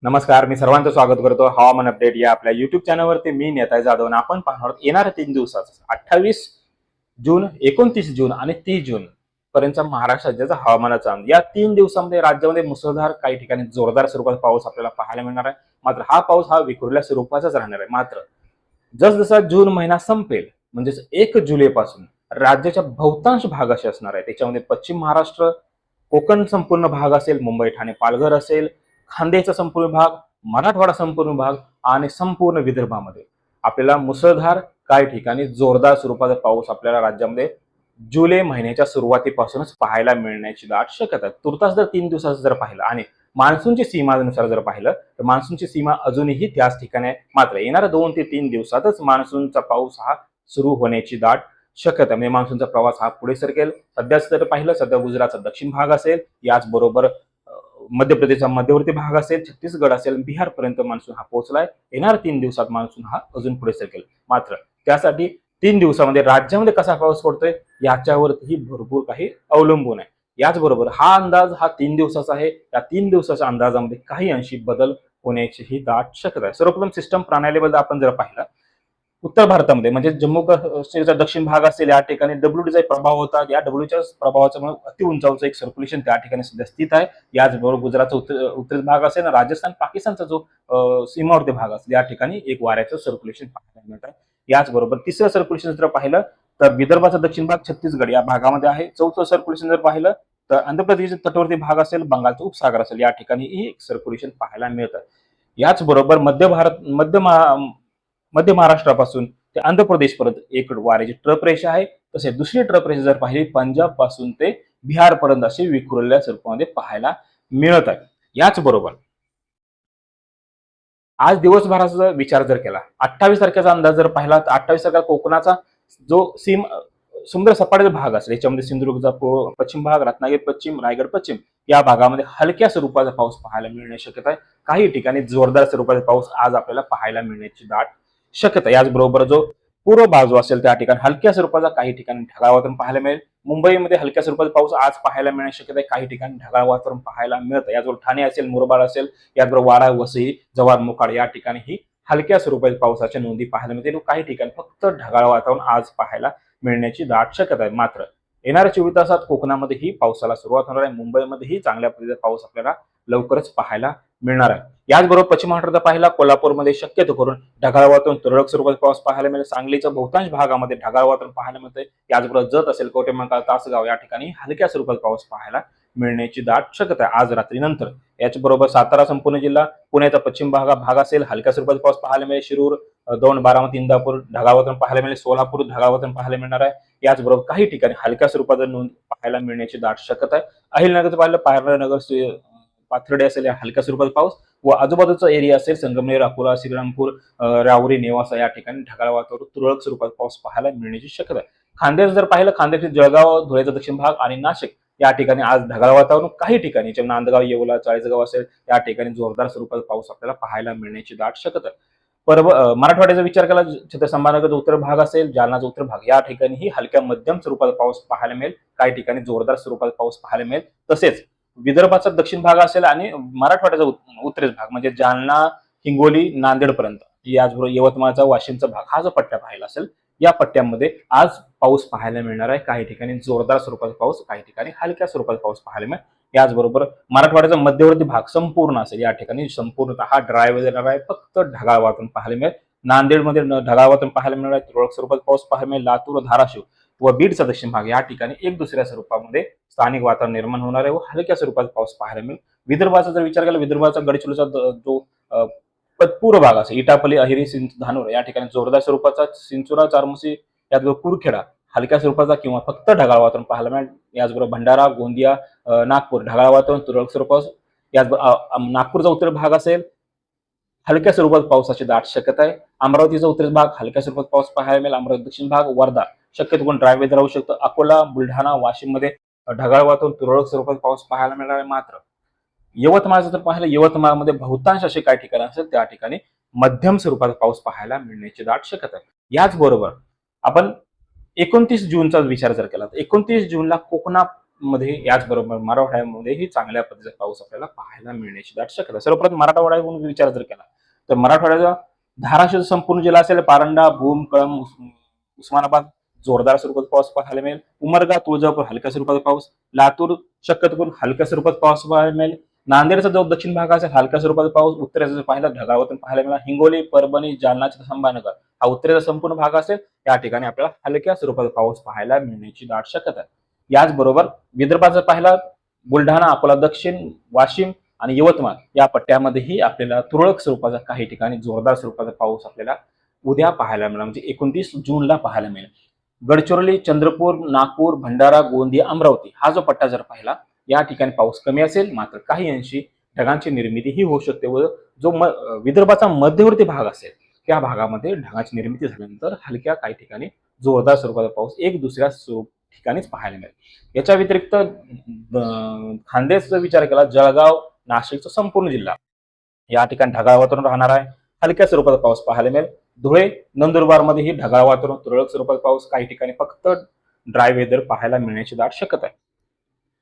नमस्कार, मी सर्वांचं स्वागत करतो हवामान अपडेट या आपल्या युट्यूब चॅनलवरती. मी नेता जाधव आणि आपण पाहणार आहोत येणाऱ्या 3 दिवसाचा 28 जून, 29 जून आणि 30 जून पर्यंतचा महाराष्ट्र राज्याचा हवामानाचा अंदाज. या 3 दिवसांमध्ये राज्यामध्ये मुसळधार, काही ठिकाणी जोरदार स्वरूपात पाऊस आपल्याला पाहायला मिळणार आहे. मात्र हा पाऊस विखुरलेल्या स्वरूपाचाच राहणार आहे. मात्र जसजसा जून महिना संपेल म्हणजेच 1 जुलैपासून राज्याच्या बहुतांश भाग असे असणार आहे. त्याच्यामध्ये पश्चिम महाराष्ट्र, कोकण संपूर्ण भाग असेल, मुंबई, ठाणे, पालघर असेल, खानदेशचा संपूर्ण भाग, मराठवाडा संपूर्ण भाग आणि संपूर्ण विदर्भामध्ये आपल्याला मुसळधार, काही ठिकाणी जोरदार स्वरूपाचा पाऊस आपल्याला राज्यामध्ये जुलै महिन्याच्या सुरुवातीपासूनच पाहायला मिळण्याची दाट शक्यता आहे. तुर्तास जर 3 दिवसाचं जर पाहिलं आणि मान्सूनची सीमानुसार जर पाहिलं तर मान्सूनची सीमा अजूनही त्याच ठिकाणी आहे. मात्र येणाऱ्या 2 ते 3 दिवसातच मान्सूनचा पाऊस सुरू होण्याची दाट शक्यता आहे. म्हणजे मान्सूनचा प्रवास पुढे सरकेल. सध्याच जर पाहिलं, सध्या गुजरातचा दक्षिण भाग असेल, याचबरोबर मध्य प्रदेशचा मध्यवर्ती भाग असेल, छत्तीसगड असेल, बिहार पर्यंत मान्सून पोहोचलाय. येणाऱ्या 3 दिवसात मान्सून अजून पुढे सरकेल. मात्र त्यासाठी 3 दिवसामध्ये राज्यामध्ये कसा पाऊस पडतोय याच्यावरही भरपूर काही अवलंबून आहे. याचबरोबर अंदाज 3 दिवसाचा आहे. या 3 दिवसाच्या अंदाजामध्ये काही अंशी बदल होण्याची ही दाट शक्यता आहे. सर्वप्रथम सिस्टम प्रणालीबद्दल आपण जर पाहिलं, उत्तर भारतामध्ये म्हणजे जम्मू काश्मीरचा दक्षिण भाग असेल, या ठिकाणी डब्ल्यूडीचा प्रभाव होता. या डब्ल्यूच्या प्रभावाच्यामुळे अति उंचावचं एक सर्क्युलेशन त्या ठिकाणी सध्या स्थित आहे. याचबरोबर गुजरातचा उत्तरेचा भाग असेल, राजस्थान पाकिस्तानचा जो सीमावर्ती भाग असेल, या ठिकाणी एक वाऱ्याचं सर्क्युलेशन पाहायला मिळत आहे. याचबरोबर तिसरं सर्क्युलेशन जर पाहिलं तर विदर्भाचा दक्षिण भाग, छत्तीसगड या भागामध्ये आहे. चौथं सर्क्युलेशन जर पाहिलं तर आंध्र प्रदेशचा तटवर्ती भाग असेल, बंगालचा उपसागर असेल, या ठिकाणी एक सर्क्युलेशन पाहायला मिळतं. याचबरोबर मध्य महाराष्ट्रापासून ते आंध्र प्रदेश पर्यंत एक वाऱ्याची ट्रप रेषा आहे. तसेच दुसरी ट्रप रेषा जर पाहिली पंजाब पासून ते बिहार पर्यंत अशी विखुरलेल्या स्वरूपामध्ये पाहायला मिळत आहे. याचबरोबर आज दिवसभराचा विचार जर केला, 28 तारखेचा अंदाज जर पाहिला तर 28 तारखेला कोकणाचा जो समुद्र सपाटीचा भाग असेल, याच्यामध्ये सिंधुदुर्गचा पश्चिम भाग, रत्नागिरी पश्चिम, रायगड पश्चिम या भागामध्ये हलक्या स्वरूपाचा पाऊस पाहायला मिळण्याची शक्यता आहे. काही ठिकाणी जोरदार स्वरूपाचा पाऊस आज आपल्याला पाहायला मिळण्याची दाट शक्यता. याचबरोबर जो पूर्व बाजू असेल त्या ठिकाणी हलक्या स्वरूपाचा, काही ठिकाणी ढगाळ वातावरण पाहायला मिळेल. मुंबईमध्ये हलक्या स्वरूपाचा पाऊस आज पाहायला मिळण्याची शक्यता आहे. काही ठिकाणी ढगाळ वातावरण पाहायला मिळतं. याचबरोबर ठाणे असेल, मुरबाड असेल, याचबरोबर वाडा, वसई, जव्हार, मोखाड या ठिकाणी हलक्या स्वरूपाच्या पावसाच्या नोंदी पाहायला मिळतील. काही ठिकाणी फक्त ढगाळ वातावरण आज पाहायला मिळण्याची दाट शक्यता आहे. मात्र येणाऱ्या 24 तासात कोकणामध्येही पावसाला सुरुवात होणार आहे. मुंबईमध्येही चांगल्या पद्धतीचा पाऊस आपल्याला लवकरच पाहायला मिळणार आहे. याचबरोबर पश्चिम महाराष्ट्रात पाहिला कोल्हापूरमध्ये शक्यतो करून ढगाळ वातावरण, तुरळक स्वरूपात पाऊस पाहायला मिळेल. सांगलीच्या बहुतांश भागामध्ये ढगाळ वातावरण पाहायला मिळते. याचबरोबर जत असेल, कवठेमहांकाळ, तासगाव या ठिकाणी हलक्या स्वरूपात पाऊस पाहायला मिळण्याची दाट शक्यता आहे आज रात्रीनंतर. याचबरोबर सातारा संपूर्ण जिल्हा, पुण्याचा पश्चिम भाग असेल, हलक्या स्वरूपात पाऊस पाहायला मिळेल. शिरूर, दौंड, बारामती, इंदापूर ढगाळ वातावरण पाहायला मिळेल. सोलापूर ढगाळ वातावरण पाहायला मिळणार आहे. याचबरोबर काही ठिकाणी हलक्या स्वरूपात नोंद पाहायला मिळण्याची दाट शक्यता आहे. अहिल्यानगरचं पाहिलं, पायरनगर, पाथर्डे असेल, या हलक्या स्वरूपात पाऊस व आजूबाजूचा एरिया असेल, संगमनेर, अकोला, श्रीरामपूर, राहुरी, नेवासा या ठिकाणी ढगाळ वातावरण, तुरळक स्वरूपात पाऊस पाहायला मिळण्याची शक्यता आहे. खानदेश जर पाहिलं, खानदेश, जळगाव, धुळ्याचा दक्षिण भाग आणि नाशिक या ठिकाणी आज ढगाळ वातावरण. काही ठिकाणी नांदगाव, येवला, चाळीसगाव असेल, या ठिकाणी जोरदार स्वरूपात पाऊस आपल्याला पाहायला मिळण्याची दाट शक्यता आहे. मराठवाड्याचा विचार केला, संभाजीनगरचा उत्तर भाग असेल, जालनाचा उत्तर भाग या ठिकाणी हलक्या मध्यम स्वरूपात पाऊस पाहायला मिळेल. काही ठिकाणी जोरदार स्वरूपात पाऊस पाहायला मिळेल. तसेच विदर्भाचा दक्षिण भाग असेल आणि मराठवाड्याचा उत्तरेचा भाग म्हणजे जालना, हिंगोली, नांदेड पर्यंत, याचबरोबर यवतमाळचा, वाशिमचा भाग जो पट्ट्या पाहिला असेल, या पट्ट्यामध्ये आज पाऊस पाहायला मिळणार आहे. काही ठिकाणी जोरदार स्वरूपाचा पाऊस, काही ठिकाणी हलक्या स्वरूपाचा पाऊस पाहायला मिळेल. याचबरोबर मराठवाड्याचा मध्यवर्ती भाग संपूर्ण असेल, या ठिकाणी संपूर्णतः ड्राय वेदर आहे. फक्त ढगाळ वातावरण पाहायला मिळेल. नांदेडमध्ये ढगाळ वातावरण पाहायला मिळणार आहे. तुरळक स्वरूपात पाऊस पाहायला मिळेल. लातूर, धाराशिव व बीडचा दक्षिण भाग या ठिकाणी एक दुसऱ्या स्वरूपामध्ये स्थानिक वातावरण निर्माण होणार आहे व हलक्या स्वरूपात पाऊस पाहायला मिळेल. विदर्भाचा जर विचार केला, विदर्भाचा गडचिरोलीचा जो पूर्व भाग असेल, इटापल्ली, अहिरी, धानोर या ठिकाणी जोरदार स्वरूपाचा, सिंचुरा, चारमुसी, याचबरोबर कुरखेडा हलक्या स्वरूपाचा किंवा फक्त ढगाळ वातावरण पाहायला मिळेल. याचबरोबर भंडारा, गोंदिया, नागपूर ढगाळ वातावरण, तुरळक स्वरूपात. याचबरोबर नागपूरचा उत्तर भाग असेल, हलक्या स्वरूपात पावसाची दाट शक्यता आहे. अमरावतीचा उत्तर भाग हलक्या स्वरूपात पाऊस पाहायला मिळेल. अमरावती दक्षिण भाग, वर्धा शक्यतो पण ड्राय वेदर राहू शकतं. अकोला, बुलढाणा, वाशिम मध्ये ढगाळ वातावरण, तुरळक स्वरूपात पाऊस पाहायला मिळणार आहे. मात्र यवतमाळचं जर पाहिलं, यवतमाळमध्ये बहुतांश असे काही ठिकाणी असेल, त्या ठिकाणी मध्यम स्वरूपात पाऊस पाहायला मिळण्याची दाट शक्यता आहे. याचबरोबर आपण 29 जूनचा विचार जर केला तर 29 जूनला मध्ये याचबरोबर मराठवाड्यामध्येही चांगल्या पद्धतीचा पाऊस आपल्याला पाहायला मिळण्याची दाट शक्यता. सर्वप्रथम मराठवाड्याकडून विचार जर केला तर मराठवाड्याचा धाराशिव संपूर्ण जिल्हा असेल, पारंडा, भूम, कळंब, उस्मानाबाद जोरदार स्वरूपात पाऊस पाहायला मिळेल. उमरगा, तुळजापूर हलक्या स्वरूपात पाऊस, लातूर शक्यतो करून हलक्या स्वरूपात पाऊस पाहायला मिळेल. नांदेडचा जो दक्षिण भाग असेल हलक्या स्वरूपात पाऊस, उत्तरेचा पाहिला ढगाळवातून पाहायला मिळेल. हिंगोली, परभणी, जालना, संभाजीनगर हा उत्तरेचा संपूर्ण भाग असेल, या ठिकाणी आपल्याला हलक्या स्वरूपात पाऊस पाहायला मिळण्याची दाट शक्यता आहे. याचबरोबर विदर्भाचा पाहिला बुलढाणा, अकोला दक्षिण, वाशिम आणि यवतमाळ या पट्ट्यामध्येही आपल्याला तुरळक स्वरूपाचा काही ठिकाणी जोरदार स्वरूपाचा पाऊस आपल्याला उद्या पाहायला मिळेल, म्हणजे 29 जूनला पाहायला मिळेल. गडचिरोली, चंद्रपूर, नागपूर, भंडारा, गोंदिया, अमरावती हा जो पट्टा जर पाहिला या ठिकाणी पाऊस कमी असेल, मात्र काही अंशी ढगांची निर्मिती ही होऊ शकते व जो विदर्भाचा मध्यवर्ती भाग असेल त्या भागामध्ये ढगांची निर्मिती झाल्यानंतर हलक्या काही ठिकाणी जोरदार स्वरूपाचा पाऊस एक दुसऱ्या ठिकाणीच पाहायला मिळेल. याच्या व्यतिरिक्त खान्देशचा विचार केला, जळगाव, नाशिकचा संपूर्ण जिल्हा या ठिकाणी ढगाळ वातावरण राहणार आहे, हलक्या स्वरूपाचा पाऊस पाहायला मिळेल. धुळे, नंदुरबार मध्येही ढगाळ वातावरण, तुरळक स्वरूपाचा पाऊस, काही ठिकाणी फक्त ड्राय वेदर पाहायला मिळण्याची दाट शक्यता आहे.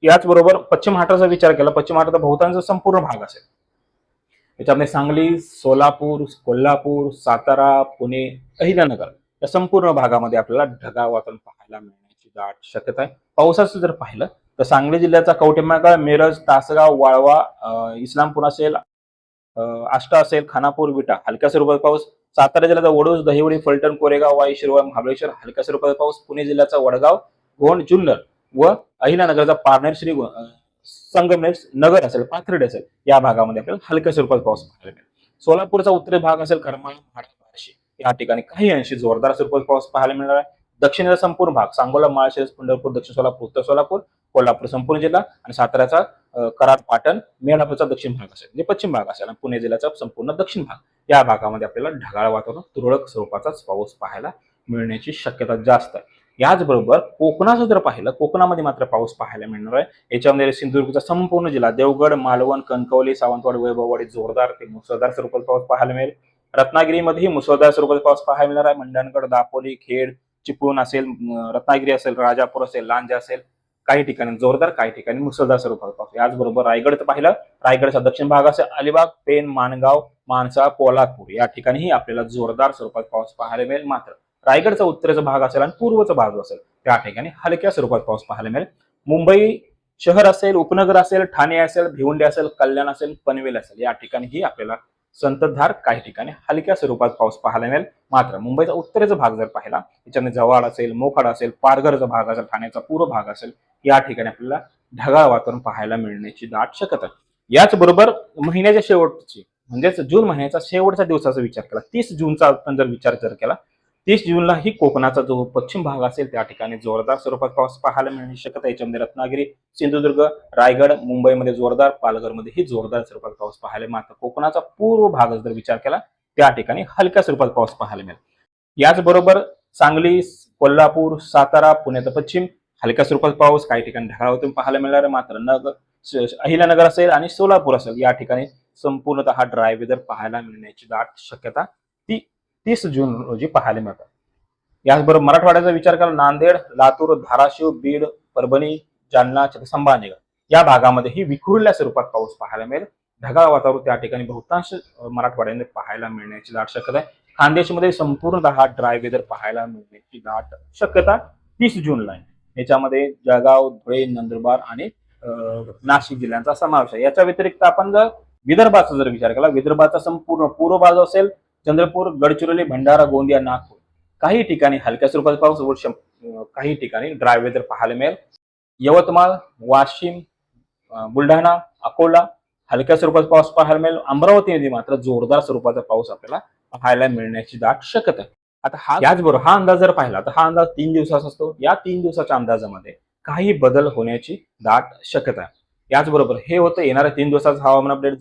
याचबरोबर पश्चिम महाराष्ट्राचा विचार केला, पश्चिम महाराष्ट्राचा बहुतांश संपूर्ण भाग असेल, याच्यामध्ये सांगली, सोलापूर, कोल्हापूर, सातारा, पुणे, अहिल्यानगर या संपूर्ण भागामध्ये आपल्याला ढगाळ वातावरण पाहायला मिळण्याची दाट शक्यता आहे. पावसाचं जर पाहिलं तर सांगली जिल्ह्याचा कवठेमहांकाळ, मिरज, तासगाव, वाळवा, इस्लामपूर असेल, आष्टा असेल, खानापूर, विटा हलक्या स्वरूपात पाऊस. सातारा जिल्ह्याचा वडूज, दहिवडी, फलटण, कोरेगाव, वाई, शिरवळ, महाबळेश्वर हलक्या स्वरूपात पाऊस. पुणे जिल्ह्याचा वडगाव, गोंड, जुन्नर व अहिल्यानगरचा पारनेर, श्री संगमनेर नगर असेल, पाथर्डी असेल या भागामध्ये आपल्याला हलक्या स्वरूपात पाऊस पाहायला मिळेल. सोलापूरचा उत्तरी भाग असेल, करमाळा, माढा, बार्शी या ठिकाणी काही अंशी जोरदार स्वरूपात पाऊस पाहायला मिळणार आहे. दक्षिणेचा संपूर्ण भाग सांगोला, माळशिरस, पंढरपूर, दक्षिण सोलापूर, उत्तर सोलापूर, कोल्हापूर संपूर्ण जिल्हा आणि साताऱ्याचा कराड, पाटण, मेळापूरचा दक्षिण भाग असेल, म्हणजे पश्चिम भाग असेल आणि पुणे जिल्ह्याचा संपूर्ण दक्षिण भाग या भागामध्ये आपल्याला ढगाळ वातावरण, तुरळक स्वरूपाचाच पाऊस पाहायला मिळण्याची शक्यता जास्त आहे. याचबरोबर कोकणाचं जर पाहिलं, कोकणामध्ये मात्र पाऊस पाहायला मिळणार आहे. याच्यामध्ये सिंधुदुर्गचा संपूर्ण जिल्हा, देवगड, मालवण, कणकवली, सावंतवाडी, वैभववाडी जोरदार ते मुसळधार स्वरूपात पाऊस पाहायला मिळेल. रत्नागिरीमध्येही मुसळधार स्वरूपात पाऊस पाहायला मिळणार आहे. मंडणगड, दापोली, खेड, चिपळूण असेल, रत्नागिरी असेल, राजापूर असेल, लांजा असेल, काही ठिकाणी जोरदार, काही ठिकाणी मुसळधार स्वरूपात पाऊस. याचबरोबर रायगड पाहिलं, रायगडचा दक्षिण भाग असेल, अलिबाग, पेण, माणगाव, माणसा, पोलादपूर या ठिकाणीही आपल्याला जोरदार स्वरूपात पाऊस पाहायला मिळेल. मात्र रायगडचा उत्तरेचा भाग असेल आणि पूर्वचा भाग असेल त्या ठिकाणी हलक्या स्वरूपात पाऊस पाहायला मिळेल. मुंबई शहर असेल, उपनगर असेल, ठाणे असेल, भिवंडी असेल, कल्याण असेल, पनवेल असेल या ठिकाणीही आपल्याला संततधार, काही ठिकाणी हलक्या स्वरूपात पाऊस पाहायला मिळेल. मात्र मुंबईचा उत्तरेचा भाग जर पाहिला, त्याच्यामध्ये जव्हार असेल, मोखाडा असेल, पारघरचा भाग असेल, ठाण्याचा पूर्व भाग असेल या ठिकाणी आपल्याला ढगाळ वातावरण पाहायला मिळण्याची दाट शक्यता आहे. याचबरोबर महिन्याच्या शेवटची म्हणजेच जून महिन्याचा शेवटचा दिवसाचा विचार केला, 30 जूनचा आपण जर विचार केला, 30 जूनला ही कोकणाचा जो पश्चिम भाग असेल त्या ठिकाणी जोरदार स्वरूपात पाऊस पाहायला मिळण्याची शक्यता. याच्यामध्ये रत्नागिरी, सिंधुदुर्ग, रायगड, मुंबईमध्ये जोरदार, पालघरमध्येही जोरदार स्वरूपात पाऊस पाहायला. मात्र कोकणाचा पूर्व भाग जर विचार केला त्या ठिकाणी हलक्या स्वरूपात पाऊस पाहायला मिळेल. याचबरोबर सांगली, कोल्हापूर, सातारा, पुण्याचा पश्चिम हलक्या स्वरूपात पाऊस, काही ठिकाणी ढगाळातून पाहायला मिळणार. मात्र अहिल्यानगर असेल आणि सोलापूर असेल या ठिकाणी संपूर्णतः ड्राय वेदर पाहायला मिळण्याची दाट शक्यता ती 30 जून रोजी पाहायला मिळतात. याचबरोबर मराठवाड्याचा विचार केला, नांदेड, लातूर, धाराशिव, बीड, परभणी, जालना, संभाजीनगर या भागामध्येही विखुरल्या स्वरूपात पाऊस पाहायला मिळेल. ढगाळ वातावरण त्या ठिकाणी बहुतांश मराठवाड्यामध्ये पाहायला मिळण्याची दाट शक्यता आहे. खानदेशमध्ये संपूर्णतः ड्राय वेदर पाहायला मिळण्याची दाट शक्यता 30 जूनला आहे. याच्यामध्ये जळगाव, धुळे, नंदुरबार आणि नाशिक जिल्ह्यांचा समावेश आहे. याच्या व्यतिरिक्त आपण जर विदर्भाचा जर विचार केला, विदर्भाचा संपूर्ण पूर्व भाग असेल, चंद्रपूर, गडचिरोली, भंडारा, गोंदिया, नागपूर काही ठिकाणी हलक्या स्वरूपात पाऊस व काही ठिकाणी ड्राय वेदर पाहायला मिळेल. यवतमाळ, वाशिम, बुलढाणा, अकोला हलक्या स्वरूपात पाऊस पाहायला मिळेल. अमरावतीमध्ये मात्र जोरदार स्वरूपाचा पाऊस आपल्याला पाहायला मिळण्याची दाट शक्यता आहे. आता याचबरोबर हा अंदाज जर पाहिला तर हा अंदाज 3 दिवसाचा असतो. या 3 दिवसाच्या अंदाजामध्ये काही बदल होण्याची दाट शक्यता आहे. याचबरोबर हे होतं येणाऱ्या 3 दिवसाचं हवामान अपडेट.